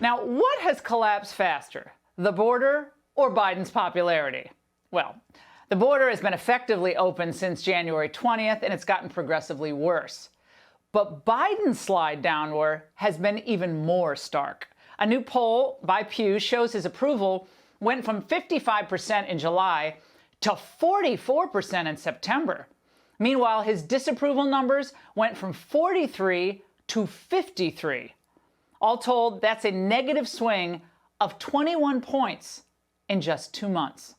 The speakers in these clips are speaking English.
Now, what has collapsed faster, the border or Biden's popularity? Well, the border has been effectively open since January 20th, and it's gotten progressively worse. But Biden's slide downward has been even more stark. A new poll by Pew shows his approval went from 55% in July to 44% in September. Meanwhile, his disapproval numbers went from 43 to 53. All told, that's a negative swing of 21 points in just 2 months.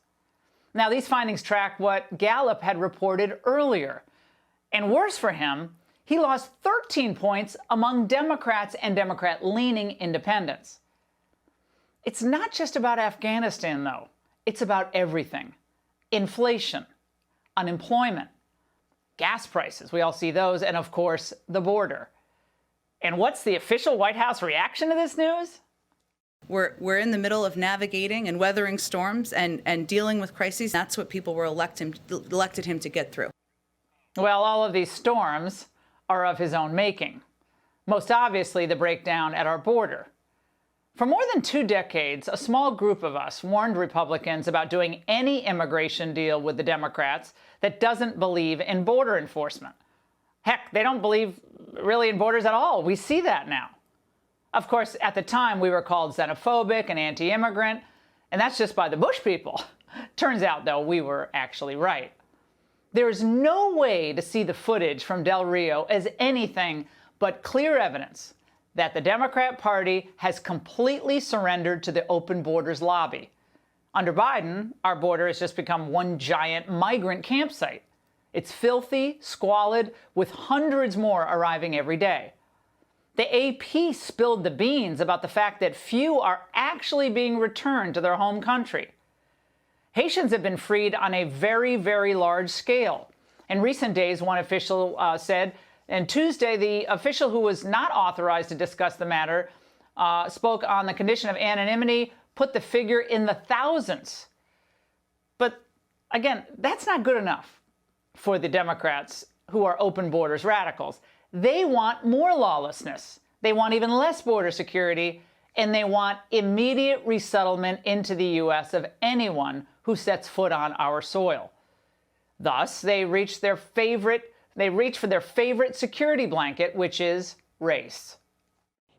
Now, these findings track what Gallup had reported earlier. And worse for him, he lost 13 points among Democrats and Democrat-leaning independents. It's not just about Afghanistan, though. It's about everything. Inflation, unemployment, gas prices, we all see those, and of course, the border. And what's the official White House reaction to this news? We're in the middle of navigating and weathering storms and dealing with crises. That's what people were elected him to get through. Well, all of these storms are of his own making. Most obviously, the breakdown at our border. For more than 2 decades, a small group of us warned Republicans about doing any immigration deal with the Democrats that doesn't believe in border enforcement. Heck, they don't believe really in borders at all. We see that now. Of course, at the time, we were called xenophobic and anti-immigrant, and that's just by the Bush people. Turns out, though, we were actually right. There is no way to see the footage from Del Rio as anything but clear evidence that the Democrat Party has completely surrendered to the open borders lobby. Under Biden, our border has just become one giant migrant campsite. It's filthy, squalid, with hundreds more arriving every day. The AP spilled the beans about the fact that few are actually being returned to their home country. Haitians have been freed on a very, very large scale. In recent days, one official said, and Tuesday, the official who was not authorized to discuss the matter spoke on the condition of anonymity, put the figure in the thousands. But again, that's not good enough for the Democrats, who are open borders radicals. They want more lawlessness. They want even less border security, and they want immediate resettlement into the U.S. of anyone who sets foot on our soil. Thus, they reach for their favorite security blanket, which is race.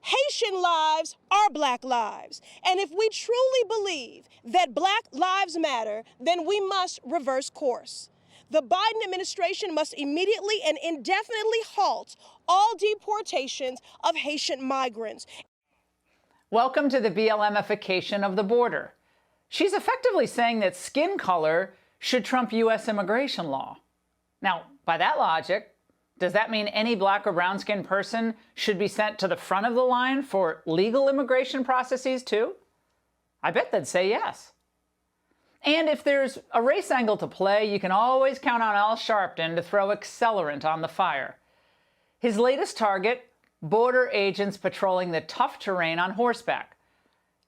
Haitian lives are Black lives. And if we truly believe that Black lives matter, then we must reverse course. The Biden administration must immediately and indefinitely halt all deportations of Haitian migrants. Welcome to the BLM-ification of the border. She's effectively saying that skin color should trump U.S. immigration law. Now, by that logic, does that mean any Black or brown-skinned person should be sent to the front of the line for legal immigration processes too? I bet they'd say yes. And if there's a race angle to play, you can always count on Al Sharpton to throw accelerant on the fire. His latest target, border agents patrolling the tough terrain on horseback.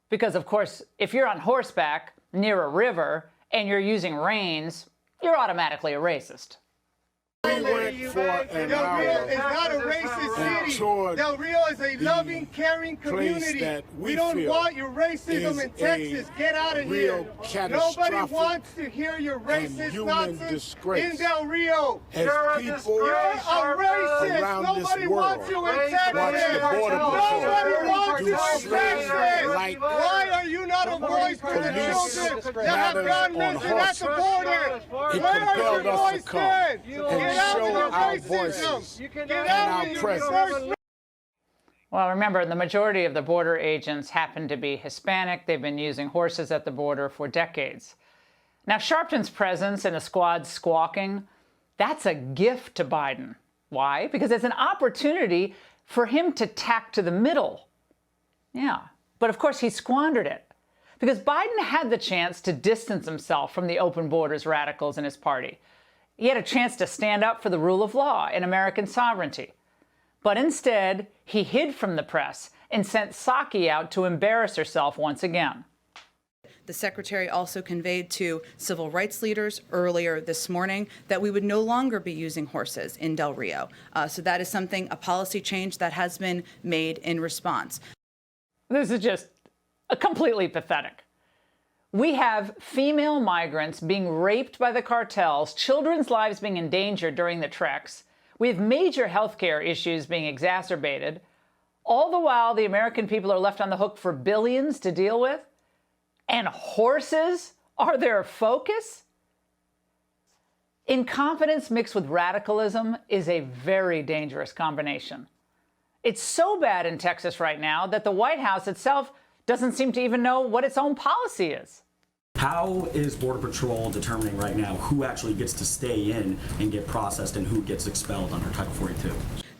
Because, of course, if you're on horseback near a river and you're using reins, you're automatically a racist. We went for an Del Rio hour is not a racist city. Del Rio is a loving, caring community. We don't want your racism in Texas. Get out of here. Nobody wants to hear your racist nonsense in Del Rio. You're a racist. Nobody wants you in Texas. Nobody wants you in Texas. Why are you not a voice for the children that have gone missing at the border? Where are your voices? Show our voices and our presence. Well, remember, the majority of the border agents happen to be Hispanic. They've been using horses at the border for decades. Now, Sharpton's presence and the squad squawking, that's a gift to Biden. Why? Because it's an opportunity for him to tack to the middle. Yeah, but of course he squandered it. Because Biden had the chance to distance himself from the open borders radicals in his party. He had a chance to stand up for the rule of law and American sovereignty. But instead, he hid from the press and sent Psaki out to embarrass herself once again. The secretary also conveyed to civil rights leaders earlier this morning that we would no longer be using horses in Del Rio. So that is a policy change that has been made in response. This is just completely pathetic. We have female migrants being raped by the cartels, children's lives being endangered during the treks. We have major healthcare issues being exacerbated. All the while, the American people are left on the hook for billions to deal with. And horses are their focus? Incompetence mixed with radicalism is a very dangerous combination. It's so bad in Texas right now that the White House itself doesn't seem to even know what its own policy is. How is Border Patrol determining right now who actually gets to stay in and get processed and who gets expelled under Title 42?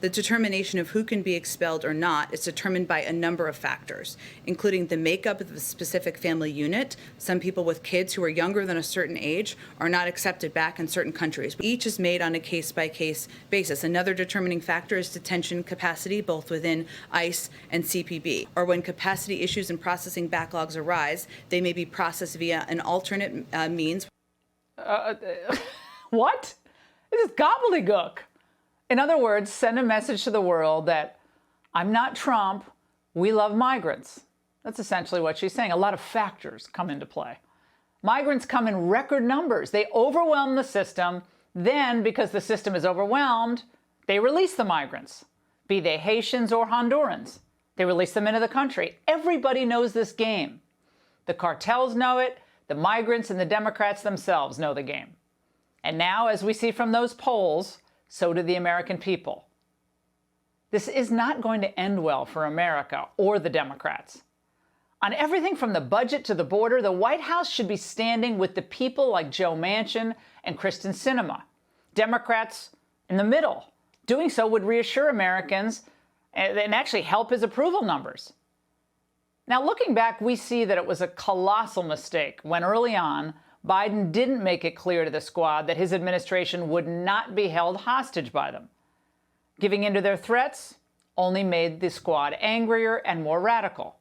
The determination of who can be expelled or not is determined by a number of factors, including the makeup of the specific family unit. Some people with kids who are younger than a certain age are not accepted back in certain countries. Each is made on a case-by-case basis. Another determining factor is detention capacity, both within ICE and CPB. Or when capacity issues and processing backlogs arise, they may be processed via an alternate means. What? This is gobbledygook. In other words, send a message to the world that I'm not Trump, we love migrants. That's essentially what she's saying. A lot of factors come into play. Migrants come in record numbers. They overwhelm the system. Then, because the system is overwhelmed, they release the migrants, be they Haitians or Hondurans. They release them into the country. Everybody knows this game. The cartels know it. The migrants and the Democrats themselves know the game. And now, as we see from those polls, so do the American people. This is not going to end well for America or the Democrats. On everything from the budget to the border, the White House should be standing with the people like Joe Manchin and Kristen Sinema. Democrats in the middle. Doing so would reassure Americans and actually help his approval numbers. Now, looking back, we see that it was a colossal mistake when early on, Biden didn't make it clear to the squad that his administration would not be held hostage by them. Giving in to their threats only made the squad angrier and more radical.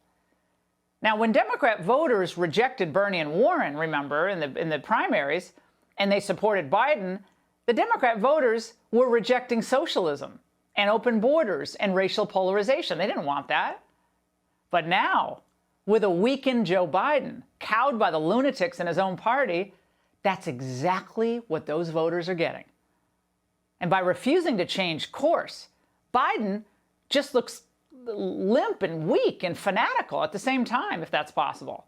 Now, when Democrat voters rejected Bernie and Warren, remember, in the primaries, and they supported Biden, the Democrat voters were rejecting socialism and open borders and racial polarization. They didn't want that. But now, with a weakened Joe Biden, cowed by the lunatics in his own party, that's exactly what those voters are getting. And by refusing to change course, Biden just looks limp and weak and fanatical at the same time, if that's possible.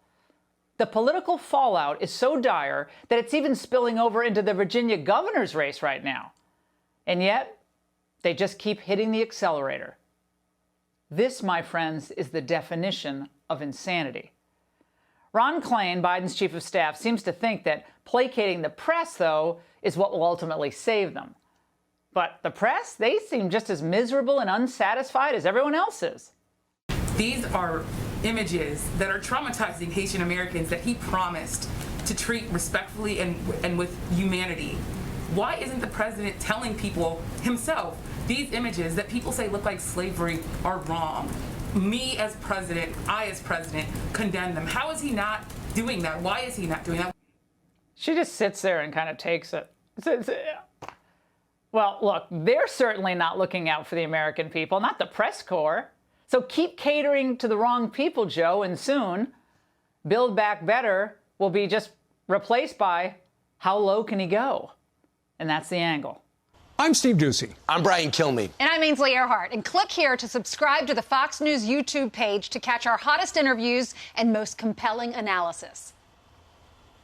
The political fallout is so dire that it's even spilling over into the Virginia governor's race right now. And yet, they just keep hitting the accelerator. This, my friends, is the definition of insanity. Ron Klain, Biden's chief of staff, seems to think that placating the press, though, is what will ultimately save them. But the press, they seem just as miserable and unsatisfied as everyone else is. These are images that are traumatizing Haitian Americans that he promised to treat respectfully and with humanity. Why isn't the president telling people himself these images that people say look like slavery are wrong? Me as president, I as president, condemn them. How is he not doing that? Why is he not doing that? She just sits there and kind of takes it. Well, look, they're certainly not looking out for the American people, not the press corps. So keep catering to the wrong people, Joe, and soon Build Back Better will be just replaced by how low can he go? And that's the angle. I'm Steve Doocy. I'm Brian Kilmeade. And I'm Ainsley Earhart. And click here to subscribe to the Fox News YouTube page to catch our hottest interviews and most compelling analysis.